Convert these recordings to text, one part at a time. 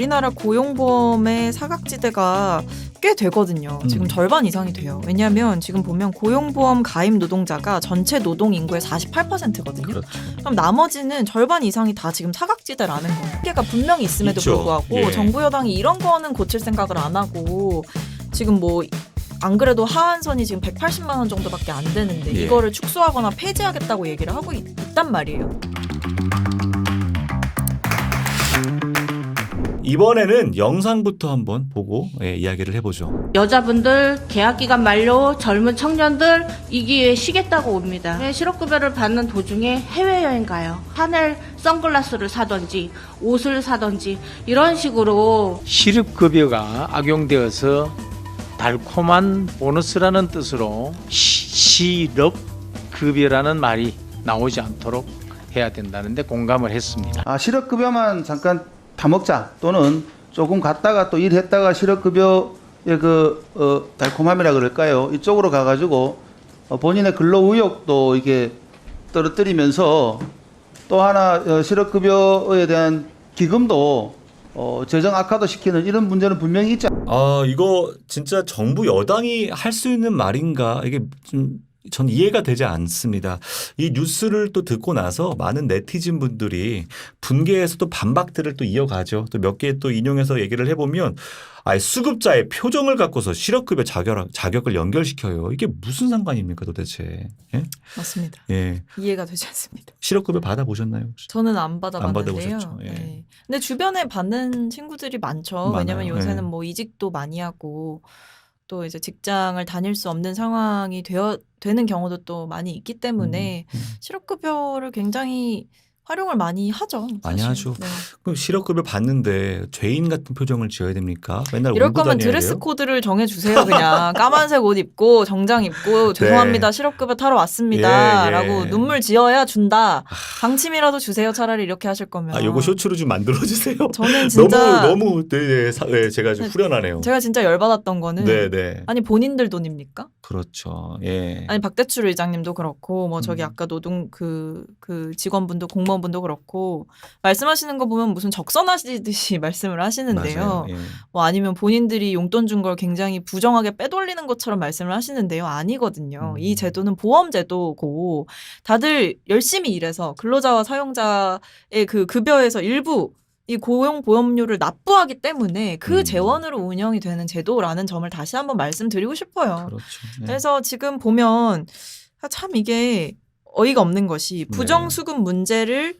우리나라 고용보험의 사각지대가 꽤 되거든요. 지금 절반 이상이 돼요. 왜냐하면 지금 보면 고용보험 가입 노동자가 전체 노동 인구의 48%거든요. 그렇죠. 그럼 나머지는 절반 이상이 다 지금 사각지대라는 거예요. 한계가 분명히 있음에도 있죠. 불구하고 예. 정부 여당이 이런 거는 고칠 생각을 안 하고 지금 뭐 안 그래도 하한선이 지금 180만 원 정도밖에 안 되는데 예. 이거를 축소하거나 폐지하겠다고 얘기를 하고 있단 말이에요. 이번에는 영상부터 한번 보고 이야기를 해보죠. 여자분들 계약기간 만료 젊은 청년들 이 기회에 쉬겠다고 옵니다. 실업급여를 받는 도중에 해외여행 가요. 샤넬 선글라스를 사든지 옷을 사든지 이런 식으로 실업급여가 악용되어서 달콤한 보너스라는 뜻으로 실업급여라는 말이 나오지 않도록 해야 된다는데 공감을 했습니다. 실업급여만 잠깐 타먹자 또는 조금 갔다가 또 일했다가 실업급여의 달콤함이라 그럴까요? 이쪽으로 가가지고 본인의 근로 의욕도 이게 떨어뜨리면서 또 하나 실업급여에 대한 기금도 재정 악화도 시키는 이런 문제는 분명히 있지 않습니까? 이거 진짜 정부 여당이 할 수 있는 말인가 이게 좀 전 이해가 되지 않습니다. 이 뉴스를 또 듣고 나서 많은 네티즌 분들이 분개해서 또 반박들을 또 이어가죠. 또 몇 개 또 인용해서 얘기를 해보면 수급자의 표정을 갖고서 실업급여 자격을 연결시켜요. 이게 무슨 상관입니까 도대체? 예? 맞습니다. 예. 이해가 되지 않습니다. 실업급여 받아보셨나요 혹시? 저는 안 받아봤는데요. 받아보셨죠. 예. 네. 근데 주변에 받는 친구들이 많죠. 많아요. 왜냐하면 요새는 예. 뭐 이직도 많이 하고 또 이제 직장을 다닐 수 없는 상황이 되는 경우도 또 많이 있기 때문에 실업급여를 굉장히 활용을 많이 하죠. 많이 사실. 하죠. 네. 그럼 실업급여 받는데 죄인 같은 표정을 지어야 됩니까? 맨날 이럴 울고 거면 다녀야 드레스 돼요? 코드를 정해주세요. 그냥 까만색 옷 입고 정장 입고 죄송합니다. 실업급여 타러 왔습니다. 예, 예. 라고 눈물 지어야 준다. 방침이라도 주세요. 차라리 이렇게 하실 거면. 요거 쇼츠로 좀 만들어주세요. 저는 진짜 너무 제가 좀 후련하네요. 제가 진짜 열받았던 거는 네네. 아니 본인들 돈입니까? 그렇죠. 예. 아니 박대출 의장님도 그렇고 뭐 저기 아까 노동 그 직원분도 공무원분도 그렇고 말씀하시는 거 보면 무슨 적선하시듯이 말씀을 하시는데요. 맞아요. 예. 뭐 아니면 본인들이 용돈 준 걸 굉장히 부정하게 빼돌리는 것처럼 말씀을 하시는데요. 아니거든요. 이 제도는 보험 제도고 다들 열심히 일해서 근로자와 사용자의 그 급여에서 일부 이 고용보험료를 납부하기 때문에 그 재원으로 운영이 되는 제도라는 점을 다시 한번 말씀드리고 싶어요. 그렇죠. 예. 그래서 지금 보면 참 이게 어이가 없는 것이 부정수급 문제를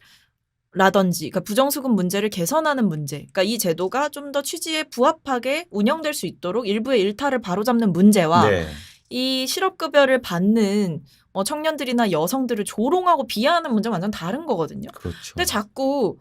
라든지 그러니까 부정수급 문제를 개선하는 문제 그러니까 이 제도가 좀 더 취지에 부합하게 운영될 수 있도록 일부의 일탈을 바로잡는 문제와 네. 이 실업급여를 받는 청년들이나 여성들을 조롱하고 비하하는 문제는 완전 다른 거거든요. 그렇죠. 근데 자꾸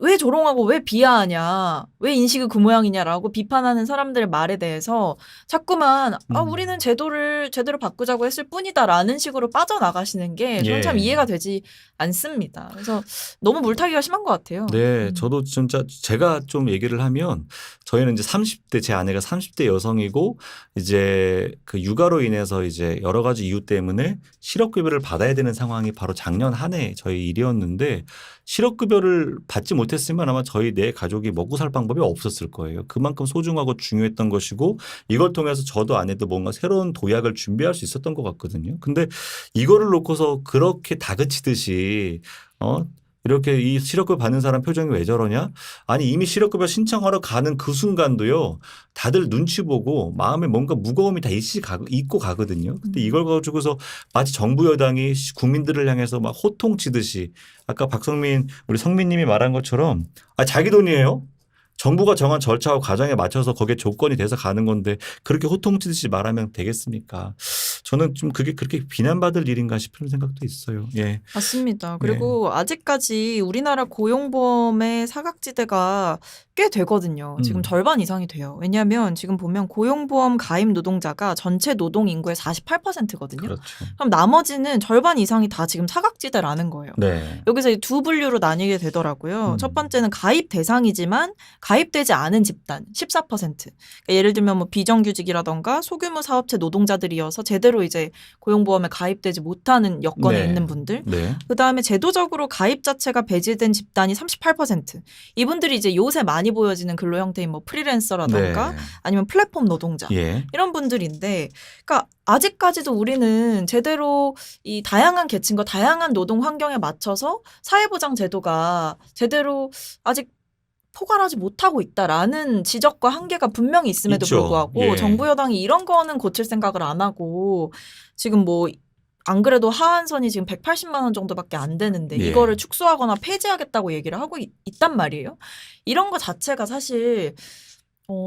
왜 조롱하고 왜 비하하냐, 왜 인식이 그 모양이냐라고 비판하는 사람들의 말에 대해서 자꾸만 우리는 제도를 제대로 바꾸자고 했을 뿐이다라는 식으로 빠져나가시는 게 저는 참 예. 이해가 되지 않습니다. 그래서 너무 물타기가 심한 것 같아요. 네, 저도 진짜 제가 좀 얘기를 하면 저희는 이제 30대 제 아내가 30대 여성이고 이제 그 육아로 인해서 이제 여러 가지 이유 때문에 실업급여를 받아야 되는 상황이 바로 작년 한 해 저희 일이었는데 실업급여를 받지 못했으면 아마 저희 네 가족이 먹고 살 방법이 없었을 거예요. 그만큼 소중하고 중요했던 것이고 이걸 통해서 저도 아내도 뭔가 새로운 도약을 준비할 수 있었던 것 같거든요. 근데 이거를 놓고서 그렇게 다그치듯이 이렇게 이 실업급여 받는 사람 표정이 왜 저러냐? 아니 이미 실업급여 신청하러 가는 그 순간도요. 다들 눈치 보고 마음에 뭔가 무거움이 다 있고 가거든요. 근데 이걸 가지고서 마치 정부 여당이 국민들을 향해서 막 호통치듯이 아까 박성민 우리 성민님이 말한 것처럼 자기 돈이에요. 정부가 정한 절차와 과정에 맞춰서 거기에 조건이 돼서 가는 건데 그렇게 호통치듯이 말하면 되겠습니까? 저는 좀 그게 그렇게 비난받을 일인가 싶은 생각도 있어요. 예. 맞습니다. 그리고 아직까지 우리나라 고용보험의 사각지대가 꽤 되거든요. 지금 절반 이상이 돼요. 왜냐하면 지금 보면 고용보험 가입 노동자가 전체 노동 인구의 48%거든요. 그렇죠. 그럼 나머지는 절반 이상이 다 지금 사각지대라는 거예요. 네. 여기서 이 두 분류로 나뉘게 되더라고요. 첫 번째는 가입 대상이지만 가입되지 않은 집단 14%. 그러니까 예를 들면 뭐 비정규직이라던가 소규모 사업체 노동자들이어서 제대로 이제 고용보험에 가입되지 못하는 여건에 네. 있는 분들. 네. 그다음에 제도적으로 가입 자체가 배제된 집단이 38%. 이분들이 이제 요새 많이 많이 보여지는 근로 형태인 뭐 프리랜서라던가 네. 아니면 플랫폼 노동자 예. 이런 분들인데, 그러니까 아직까지도 우리는 제대로 이 다양한 계층과 다양한 노동 환경에 맞춰서 사회보장 제도가 제대로 아직 포괄하지 못하고 있다라는 지적과 한계가 분명히 있음에도 있죠. 불구하고 예. 정부 여당이 이런 거는 고칠 생각을 안 하고 지금 뭐 안 그래도 하한선이 지금 180만 원 정도밖에 안 되는데 예. 이거를 축소하거나 폐지하겠다고 얘기를 하고 있단 말이에요. 이런 거 자체가 사실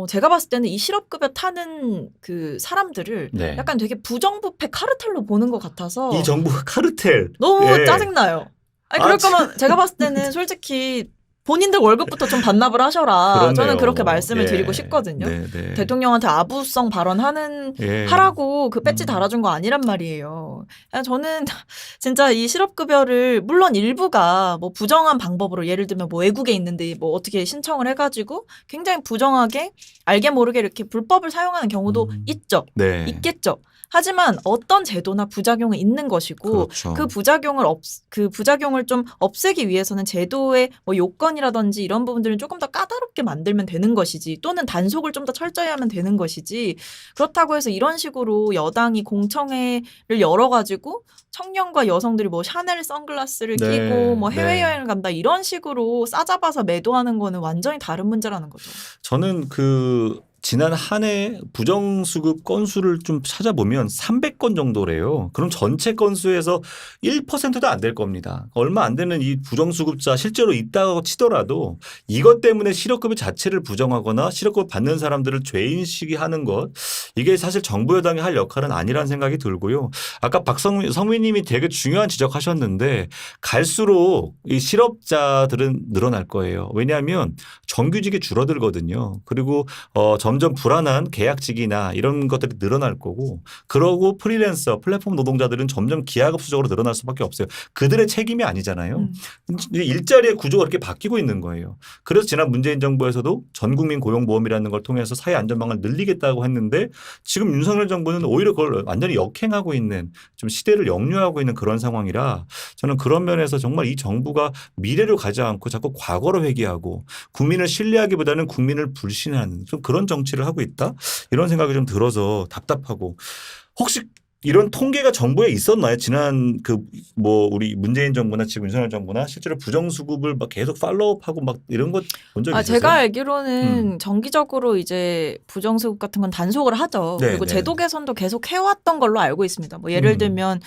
제가 봤을 때는 이 실업급여 타는 그 사람들을 네. 약간 되게 부정부패 카르텔로 보는 것 같아서 이 정부가 카르텔. 너무 예. 짜증나요. 아니, 그럴 거면 제가 봤을 때는 솔직히 본인들 월급부터 좀 반납을 하셔라. 그렇네요. 저는 그렇게 말씀을 예. 드리고 싶거든요. 네, 네. 대통령한테 아부성 예. 하라고 그 배지 달아준 거 아니란 말이에요. 그냥 저는 진짜 이 실업급여를 물론 일부가 뭐 부정한 방법으로 예를 들면 뭐 외국에 있는데 뭐 어떻게 신청을 해가지고 굉장히 부정하게 알게 모르게 이렇게 불법을 사용하는 경우도 있죠. 네. 있겠죠. 하지만 어떤 제도나 부작용은 있는 것이고 그렇죠. 그 부작용을 좀 없애기 위해서는 제도의 뭐 요건이라든지 이런 부분들은 조금 더 까다롭게 만들면 되는 것이지, 또는 단속을 좀 더 철저히 하면 되는 것이지, 그렇다고 해서 이런 식으로 여당이 공청회를 열어가지고 청년과 여성들이 뭐 샤넬 선글라스를 네, 끼고 뭐 네. 해외여행을 간다 이런 식으로 싸잡아서 매도하는 거는 완전히 다른 문제라는 거죠. 저는 그 지난 한 해 부정수급 건수를 좀 찾아보면 300건 정도래요. 그럼 전체 건수에서 1%도 안 될 겁니다. 얼마 안 되는 이 부정수급자 실제로 있다고 치더라도 이것 때문에 실업급여 자체를 부정하거나 실업급여 받는 사람들을 죄인시기 하는 것, 이게 사실 정부 여당이 할 역할은 아니라는 생각이 들고요. 아까 성민님이 되게 중요한 지적하셨는데 갈수록 이 실업자들은 늘어날 거예요. 왜냐하면 정규직이 줄어들거든요. 그리고 점점 불안한 계약직이나 이런 것들이 늘어날 거고, 그러고 프리랜서 플랫폼 노동자들은 점점 기하급수적으로 늘어날 수밖에 없어요. 그들의 책임이 아니잖아요. 일자리의 구조가 이렇게 바뀌고 있는 거예요. 그래서 지난 문재인 정부에서도 전국민 고용보험이라는 걸 통해서 사회 안전망을 늘리겠다고 했는데 지금 윤석열 정부는 오히려 그걸 완전히 역행하고 있는, 좀 시대를 역류하고 있는 그런 상황이라 저는 그런 면에서 정말 이 정부가 미래로 가지 않고 자꾸 과거로 회귀하고 국민을 신뢰하기보다는 국민을 불신하는 좀 그런 정치를 하고 있다, 이런 생각이 좀 들어서 답답하고. 혹시 이런 통계가 정부에 있었나요? 지난 그 뭐 우리 문재인 정부나 지금 윤석열 정부나 실제로 부정수급을 막 계속 팔로우업하고 막 이런 것 본 적 있으세요? 제가 알기로는 정기적으로 이제 부정수급 같은 건 단속을 하죠. 네, 그리고 네. 제도 개선도 계속 해왔던 걸로 알고 있습니다. 뭐 예를 들면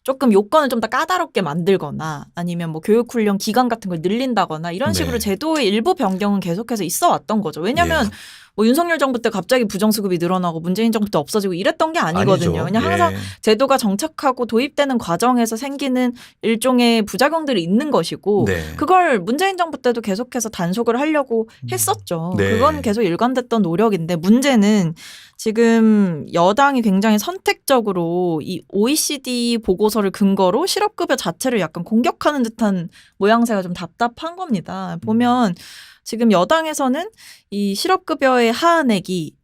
조금 요건을 좀 더 까다롭게 만들거나 아니면 뭐 교육훈련 기간 같은 걸 늘린다거나 이런 식으로 네. 제도의 일부 변경은 계속해서 있어 왔던 거죠. 왜냐하면 예. 뭐 윤석열 정부 때 갑자기 부정수급이 늘어나고 문재인 정부 때 없어지고 이랬던 게 아니거든요. 아니죠. 그냥 항상 예. 제도가 정착하고 도입되는 과정에서 생기는 일종의 부작용들이 있는 것이고 네. 그걸 문재인 정부 때도 계속해서 단속을 하려고 했었죠. 네. 그건 계속 일관됐던 노력인데 문제는 지금 여당이 굉장히 선택적으로 이 OECD 보고서를 근거로 실업급여 자체를 약간 공격하는 듯한 모양새가 좀 답답한 겁니다. 보면 지금 여당에서는 이 실업급여의 하한액이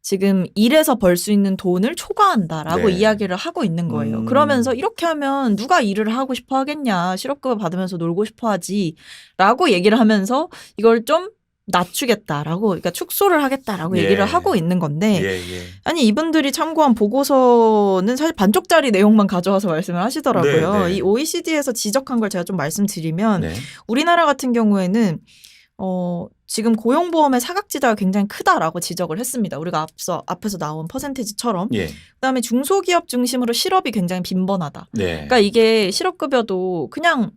지금 일해서 벌 수 있는 돈을 초과한다라고 네. 이야기를 하고 있는 거예요. 그러면서 이렇게 하면 누가 일을 하고 싶어 하겠냐. 실업급여 받으면서 놀고 싶어 하지. 라고 얘기를 하면서 이걸 좀 낮추겠다라고, 그러니까 축소를 하겠다라고 예. 얘기를 하고 있는 건데 예, 예. 아니 이분들이 참고한 보고서는 사실 반쪽짜리 내용만 가져와서 말씀을 하시더라고요. 네, 네. 이 OECD에서 지적한 걸 제가 좀 말씀드리면 네. 우리나라 같은 경우에는 지금 고용보험의 사각지대가 굉장히 크다라고 지적을 했습니다. 우리가 앞에서 나온 퍼센테이지처럼. 예. 그다음에 중소기업 중심으로 실업이 굉장히 빈번하다. 네. 그러니까 이게 실업급여도 그냥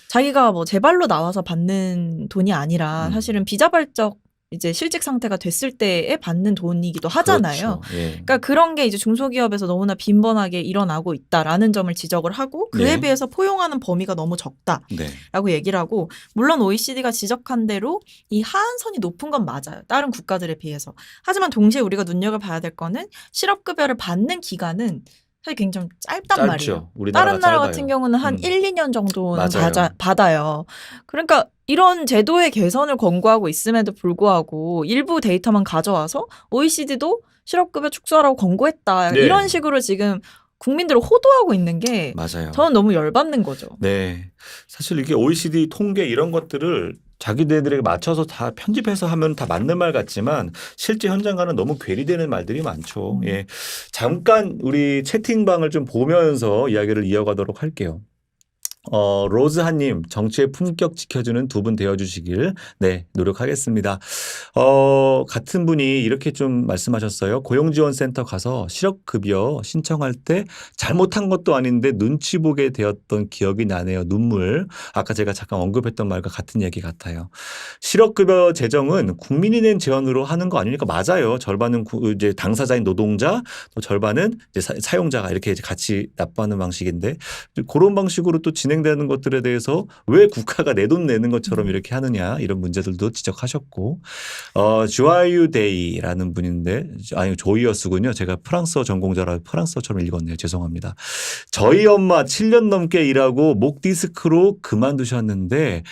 자기가 뭐 제발로 나와서 받는 돈이 아니라 사실은 비자발적 이제 실직 상태가 됐을 때에 받는 돈이기도 하잖아요. 그렇죠. 예. 그러니까 그런 게 이제 중소기업에서 너무나 빈번하게 일어나고 있다라는 점을 지적을 하고 그에 네. 비해서 포용하는 범위가 너무 적다라고 네. 얘기를 하고, 물론 OECD가 지적한 대로 이 하한선이 높은 건 맞아요. 다른 국가들에 비해서. 하지만 동시에 우리가 눈여겨봐야 될 거는 실업급여를 받는 기간은 사실 굉장히 짧단 말이에요. 짧죠. 우리나라가 다른 나라 짧아요. 같은 경우는 한 1, 2년 정도는 맞아요. 받아요. 그러니까 이런 제도의 개선을 권고하고 있음에도 불구하고 일부 데이터만 가져와서 OECD도 실업급여 축소하라고 권고했다. 네. 이런 식으로 지금 국민들을 호도하고 있는 게 맞아요. 저는 너무 열받는 거죠. 네. 사실 이게 OECD 통계 이런 것들을 자기들에게 맞춰서 다 편집해서 하면 다 맞는 말 같지만 실제 현장과는 너무 괴리되는 말들이 많죠. 예. 잠깐 우리 채팅방을 좀 보면서 이야기를 이어가도록 할게요. 로즈하님, 정치의 품격 지켜주는 두 분 되어주시길, 네, 노력하겠습니다. 같은 분이 이렇게 좀 말씀하셨어요. 고용지원센터 가서 실업급여 신청할 때 잘못한 것도 아닌데 눈치 보게 되었던 기억이 나네요. 눈물. 아까 제가 잠깐 언급했던 말과 같은 얘기 같아요. 실업급여 재정은 국민이 낸 재원으로 하는 거 아니니까 맞아요. 절반은 이제 당사자인 노동자, 또 절반은 이제 사용자가 이렇게 이제 같이 납부하는 방식인데 그런 방식으로 또 진행되는 것들에 대해서 왜 국가가 내 돈 내는 것처럼 이렇게 하느냐 이런 문제들도 지적하셨고 주아유데이라는 분인데 아니 조이어스군요. 제가 프랑스어 전공자라 프랑스어처럼 읽었네요. 죄송합니다. 저희 엄마 7년 넘게 일하고 목 디스크로 그만두셨는데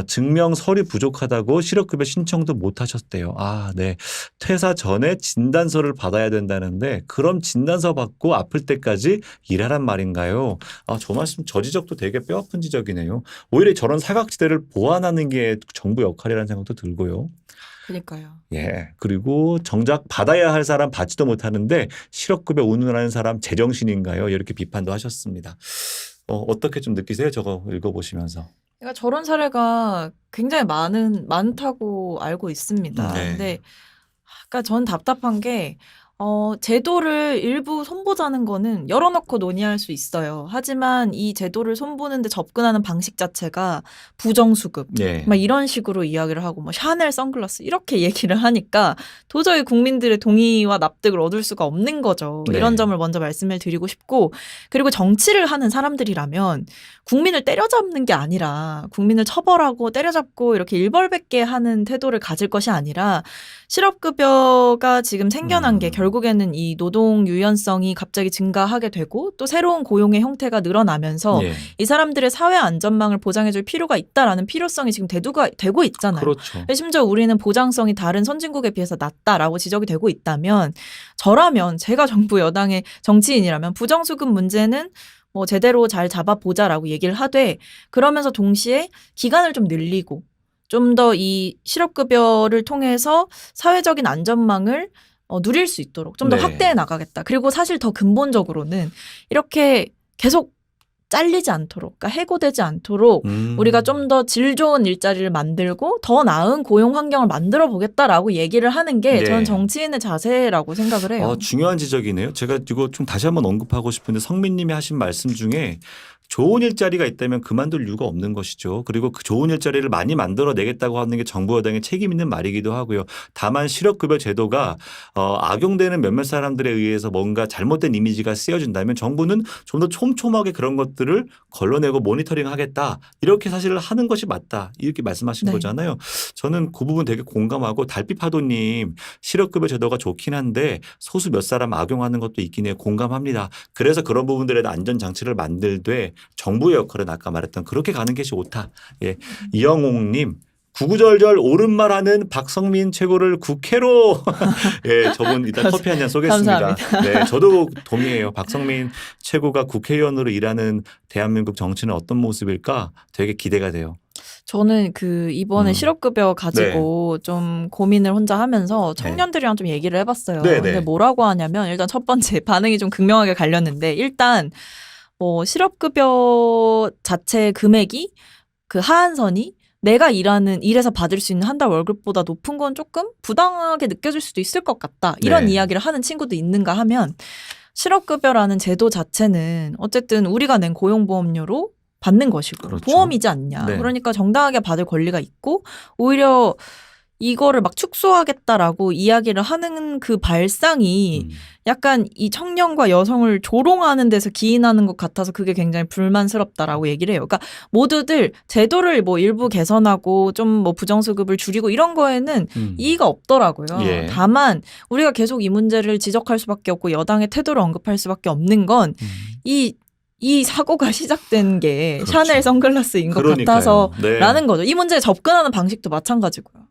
증명 서류 부족하다고 실업급여 신청도 못 하셨대요. 아, 네. 퇴사 전에 진단서를 받아야 된다는데 그럼 진단서 받고 아플 때까지 일하란 말인가요? 저 말씀 저 지적도 되게 뼈아픈 지적이네요. 오히려 저런 사각지대를 보완하는 게 정부 역할이라는 생각도 들고요. 그러니까요. 예. 그리고 정작 받아야 할 사람 받지도 못하는데 실업급여 운운하는 사람 제정신인가요? 이렇게 비판도 하셨습니다. 어떻게 좀 느끼세요? 저거 읽어보시면서. 그러니까 저런 사례가 굉장히 많다고 알고 있습니다. 네. 근데 그러니까 전 답답한 게 제도를 일부 손보자는 거는 열어놓고 논의할 수 있어요. 하지만 이 제도를 손보는데 접근하는 방식 자체가 부정수급, 네. 막 이런 식으로 이야기를 하고 뭐 샤넬 선글라스 이렇게 얘기를 하니까 도저히 국민들의 동의와 납득을 얻을 수가 없는 거죠. 네. 이런 점을 먼저 말씀을 드리고 싶고 그리고 정치를 하는 사람들이라면 국민을 때려잡는 게 아니라 국민을 처벌하고 때려잡고 이렇게 일벌백계 하는 태도를 가질 것이 아니라 실업급여가 지금 생겨난 게 결국에는 이 노동 유연성이 갑자기 증가하게 되고 또 새로운 고용의 형태가 늘어나면서 예. 이 사람들의 사회 안전망을 보장해줄 필요가 있다라는 필요성이 지금 대두가 되고 있잖아요. 그렇죠. 심지어 우리는 보장성이 다른 선진국에 비해서 낮다라고 지적이 되고 있다면 저라면 제가 정부 여당의 정치인이라면 부정수급 문제는 뭐 제대로 잘 잡아보자라고 얘기를 하되 그러면서 동시에 기간을 좀 늘리고 좀 더 이 실업급여를 통해서 사회적인 안전망을 누릴 수 있도록 좀 더 네. 확대해 나가겠다. 그리고 사실 더 근본적으로는 이렇게 계속 잘리지 않도록, 그러니까 해고되지 않도록 우리가 좀 더 질 좋은 일자리를 만들고 더 나은 고용 환경을 만들어 보겠다라고 얘기를 하는 게 네. 저는 정치인의 자세라고 생각을 해요. 중요한 지적이네요. 제가 이거 좀 다시 한번 언급하고 싶은데 성민님이 하신 말씀 중에 좋은 일자리가 있다면 그만둘 이유가 없는 것이죠. 그리고 그 좋은 일자리를 많이 만들어내겠다고 하는 게 정부 여당의 책임 있는 말이기도 하고요. 다만 실업급여 제도가 악용되는 몇몇 사람들에 의해서 뭔가 잘못된 이미지가 쓰여진다면 정부는 좀 더 촘촘하게 그런 것들을 걸러내고 모니터링하겠다. 이렇게 사실 하는 것이 맞다. 이렇게 말씀하신 네. 거잖아요. 저는 그 부분 되게 공감하고 달빛파도님 실업급여 제도가 좋긴 한데 소수 몇 사람 악용하는 것도 있긴 해요. 공감합니다. 그래서 그런 부분들에 대한 안전장치를 만들되 정부의 역할은 아까 말했던 그렇게 가는 게 좋다. 예. 이영옥님. 구구절절 옳은말하는 박성민 최고를 국회로 예, 저분 이따 커피 한 잔 쏘겠습니다. 네, 저도 동의해요. 박성민 최고가 국회의원으로 일하는 대한민국 정치는 어떤 모습일까 되게 기대가 돼요. 저는 이번에 실업급여 가지고 네. 좀 고민을 혼자 하면서 청년들이랑 좀 얘기를 해봤어요. 네, 네. 근데 뭐라고 하냐면 일단 첫 번째 반응이 좀 극명하게 갈렸는데 일단 뭐 실업급여 자체 금액이 그 하한선이 내가 일해서 받을 수 있는 한 달 월급보다 높은 건 조금 부당하게 느껴질 수도 있을 것 같다. 이런 네. 이야기를 하는 친구도 있는가 하면 실업급여라는 제도 자체는 어쨌든 우리가 낸 고용보험료로 받는 것이고 그렇죠. 보험이지 않냐. 네. 그러니까 정당하게 받을 권리가 있고 오히려 이거를 막 축소하겠다라고 이야기를 하는 그 발상이 약간 이 청년과 여성을 조롱하는 데서 기인하는 것 같아서 그게 굉장히 불만스럽다라고 얘기를 해요. 그러니까 모두들 제도를 뭐 일부 개선하고 좀 뭐 부정수급을 줄이고 이런 거에는 이의가 없더라고요. 예. 다만 우리가 계속 이 문제를 지적할 수밖에 없고 여당의 태도를 언급할 수밖에 없는 건 이 사고가 시작된 게 그렇죠. 샤넬 선글라스인 것 그러니까요. 같아서 네. 라는 거죠. 이 문제에 접근하는 방식도 마찬가지고요.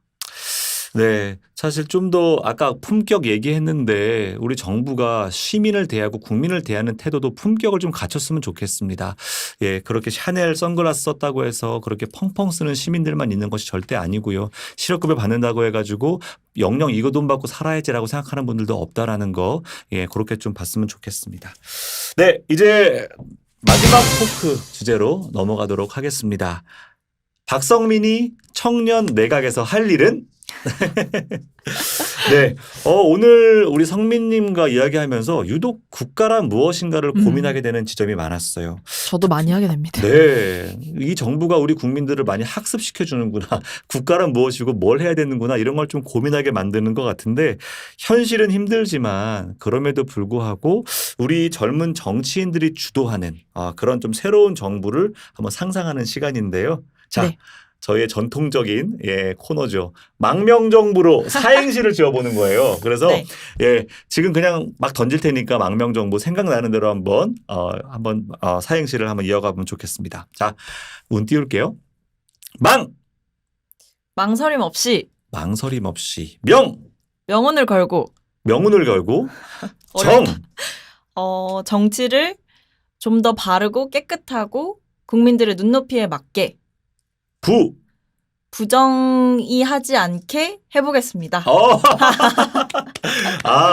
네. 사실 좀 더 아까 품격 얘기했는데 우리 정부가 시민을 대하고 국민을 대하는 태도도 품격을 좀 갖췄으면 좋겠습니다. 예, 그렇게 샤넬 선글라스 썼다고 해서 그렇게 펑펑 쓰는 시민들만 있는 것이 절대 아니고요. 실업급여 받는다고 해가지고 영영 이거 돈 받고 살아야지라고 생각하는 분들도 없다라는 거, 예, 그렇게 좀 봤으면 좋겠습니다. 네, 이제 마지막 토크 주제로 넘어가도록 하겠습니다. 박성민이 청년 내각에서 할 일은? 네. 오늘 우리 성민님과 이야기하면서 유독 국가란 무엇인가를 고민하게 되는 지점이 많았어요. 저도 많이 하게 됩니다. 네. 이 정부가 우리 국민들을 많이 학습시켜 주는구나. 국가란 무엇이고 뭘 해야 되는구나. 이런 걸 좀 고민하게 만드는 것 같은데 현실은 힘들지만 그럼에도 불구하고 우리 젊은 정치인들이 주도하는 그런 좀 새로운 정부를 한번 상상하는 시간인데요. 자. 네. 저희의 전통적인 코너죠. 망명정부로 사행시를 지어보는 거예요. 그래서 네. 지금 그냥 막 던질 테니까 망명정부 생각나는 대로 한번 사행시를 한번 이어가보면 좋겠습니다. 자, 운 띄울게요. 망설임 없이 망설임 없이 명운을 걸고 명운을 걸고 어렵다. 정치를 좀 더 바르고 깨끗하고 국민들의 눈높이에 맞게 부정의하지 않게 해보겠습니다.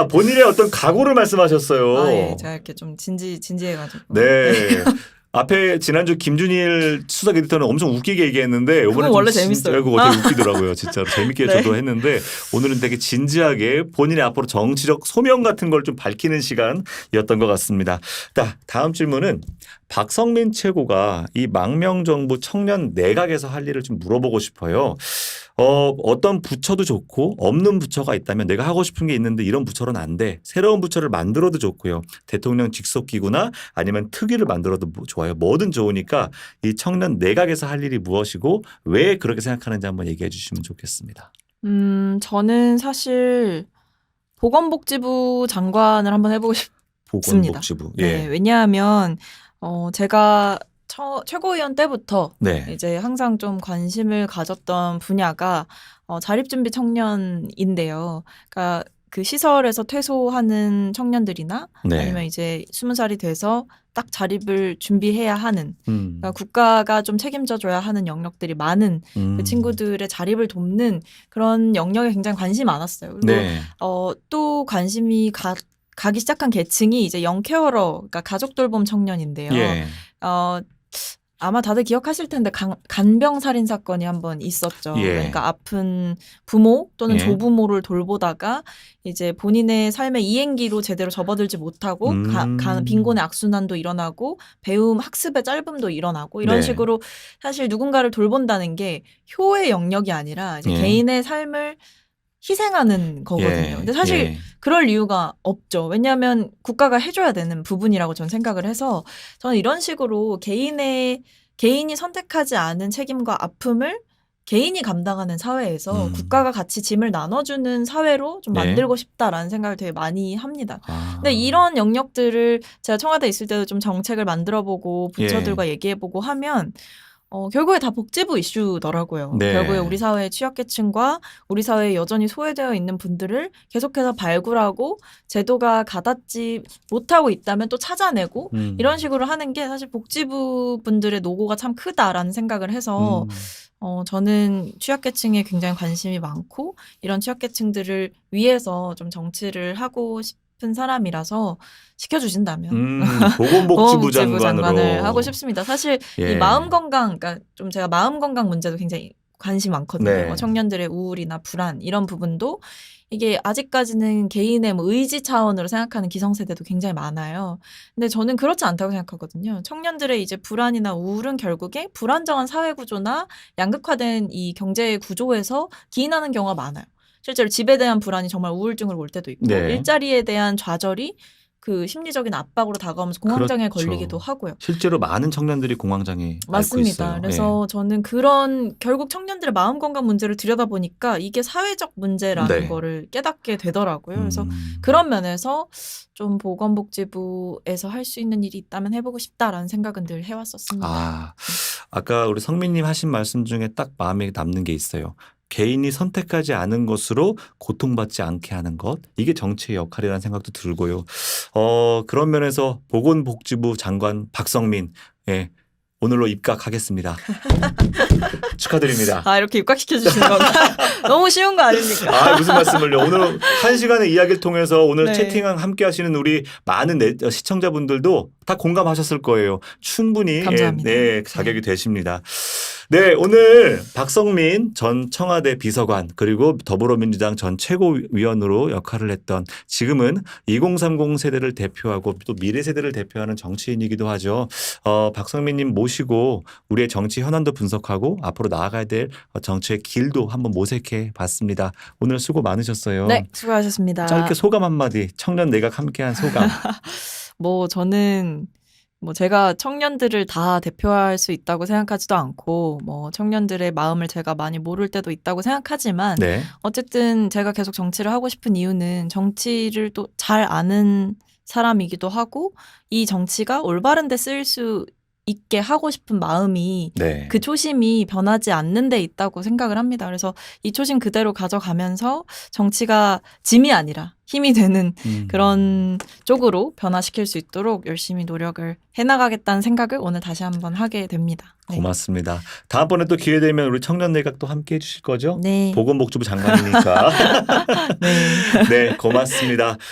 본인의 어떤 각오를 말씀하셨어요. 예, 제가 이렇게 좀 진지해가지고. 네. 앞에 지난주 김준일 수석 에디터는 엄청 웃기게 얘기했는데 그건 원래 재밌어요. 그거 되게 웃기더라고요. 진짜로 재밌게 네. 저도 했는데 오늘은 되게 진지하게 본인의 앞으로 정치적 소명 같은 걸 좀 밝히는 시간이었던 것 같습니다. 다음 질문은 박성민 최고가 이 망명정부 청년 내각에서 할 일을 좀 물어보고 싶어요. 어떤 부처도 좋고 없는 부처가 있다면 내가 하고 싶은 게 있는데 이런 부처로는 안 돼. 새로운 부처를 만들어도 좋고요. 대통령 직속기구나 아니면 특위를 만들어도 좋아요. 뭐든 좋으니까 이 청년 내각에서 할 일이 무엇이고 왜 그렇게 생각하는지 한번 얘기해 주시면 좋겠습니다. 저는 사실 보건복지부 장관을 한번 해보고 싶습니다. 보건복지부. 네, 왜냐하면 제가 최고위원 때부터 네. 이제 항상 좀 관심을 가졌던 분야가 자립준비 청년인데요. 그러니까 그 시설에서 퇴소하는 청년들이나 네. 아니면 이제 20살이 돼서 딱 자립을 준비해야 하는 그러니까 음. 국가가 좀 책임져줘야 하는 영역들이 많은 그 친구들의 자립을 돕는 그런 영역에 굉장히 관심이 많았어요. 그리고 네. 또 관심이 가기 시작한 계층이 이제 영케어러, 그러니까 가족 돌봄 청년인데요. 예. 아마 다들 기억하실 텐데 간병 살인 사건이 한번 있었죠. 예. 그러니까 아픈 부모 또는 예. 조부모를 돌보다가 이제 본인의 삶의 이행기로 제대로 접어들지 못하고 빈곤의 악순환도 일어나고 배움 학습의 짧음도 일어나고 이런 네. 식으로 사실 누군가를 돌본다는 게 효의 영역이 아니라 이제 예. 개인의 삶을 희생하는 거거든요. 근데 사실 그럴 이유가 없죠. 왜냐하면 국가가 해줘야 되는 부분이라고 저는 생각을 해서 저는 이런 식으로 개인이 선택하지 않은 책임과 아픔을 개인이 감당하는 사회에서 국가가 같이 짐을 나눠주는 사회로 좀 네. 만들고 싶다라는 생각을 되게 많이 합니다. 근데 이런 영역들을 제가 청와대에 있을 때도 좀 정책을 만들어보고 부처들과 얘기해보고 하면 결국에 다 복지부 이슈더라고요. 네. 결국에 우리 사회의 취약계층과 우리 사회에 여전히 소외되어 있는 분들을 계속해서 발굴하고 제도가 가닿지 못하고 있다면 또 찾아내고 이런 식으로 하는 게 사실 복지부 분들의 노고가 참 크다라는 생각을 해서 저는 취약계층에 굉장히 관심이 많고 이런 취약계층들을 위해서 좀 정치를 하고 싶은 사람이라서 시켜주신다면 보건복지부 장관으로 장관을 하고 싶습니다. 사실 예. 이 마음 건강, 그러니까 좀 제가 마음 건강 문제도 굉장히 관심 많거든요. 네. 청년들의 우울이나 불안 이런 부분도 이게 아직까지는 개인의 의지 차원으로 생각하는 기성세대도 굉장히 많아요. 근데 저는 그렇지 않다고 생각하거든요. 청년들의 이제 불안이나 우울은 결국에 불안정한 사회 구조나 양극화된 이 경제 구조에서 기인하는 경우가 많아요. 실제로 집에 대한 불안이 정말 우울증으로 올 때도 있고 네. 일자리에 대한 좌절이 그 심리적인 압박으로 다가오면서 공황장애에 그렇죠. 걸리기도 하고요. 실제로 많은 청년들이 공황장애 맞습니다. 앓고 있어요. 그래서 저는 결국 청년들의 마음 건강 문제를 들여다보니까 이게 사회적 문제라는 네. 거를 깨닫게 되더라고요. 그래서 그런 면에서 좀 보건복지부에서 할 수 있는 일이 있다면 해보고 싶다라는 생각은 늘 해왔었습니다. 아까 우리 성민님 하신 말씀 중에 딱 마음에 남는 게 있어요. 개인이 선택하지 않은 것으로 고통받지 않게 하는 것. 이게 정치의 역할이라는 생각도 들고요. 그런 면에서 보건복지부 장관 박성민, 오늘로 입각하겠습니다. 축하드립니다. 아, 이렇게 입각시켜 주시는 건가? 너무 쉬운 거 아닙니까? 아, 무슨 말씀을요. 오늘 1시간의 이야기를 통해서 오늘 네. 채팅 함께 하시는 우리 많은 시청자분들도 다 공감하셨을 거예요. 충분히 감사합니다. 네, 자격이 되십니다. 네, 오늘 박성민 전 청와대 비서관 그리고 더불어민주당 전 최고위원으로 역할을 했던 지금은 2030 세대를 대표하고 또 미래 세대를 대표하는 정치인이기도 하죠. 박성민님 모시고 우리의 정치 현안도 분석하고 앞으로 나아가야 될 정치의 길도 한번 모색해 봤습니다. 오늘 수고 많으셨어요. 네, 수고하셨습니다. 짧게 소감 한마디. 청년 내각 함께한 소감. 뭐 저는 뭐 제가 청년들을 다 대표할 수 있다고 생각하지도 않고 뭐 청년들의 마음을 제가 많이 모를 때도 있다고 생각하지만 네. 어쨌든 제가 계속 정치를 하고 싶은 이유는 정치를 또 잘 아는 사람이기도 하고 이 정치가 올바른 데 쓰일 수 있게 하고 싶은 마음이 네. 그 초심이 변하지 않는 데 있다고 생각을 합니다. 그래서 이 초심 그대로 가져가면서 정치가 짐이 아니라 힘이 되는 그런 쪽으로 변화시킬 수 있도록 열심히 노력을 해나가겠다는 생각을 오늘 다시 한번 하게 됩니다. 네. 고맙습니다. 다음번에 또 기회 되면 우리 청년 내각도 함께 해주실 거죠? 네. 보건복지부 장관이니까. 네. 네, 고맙습니다.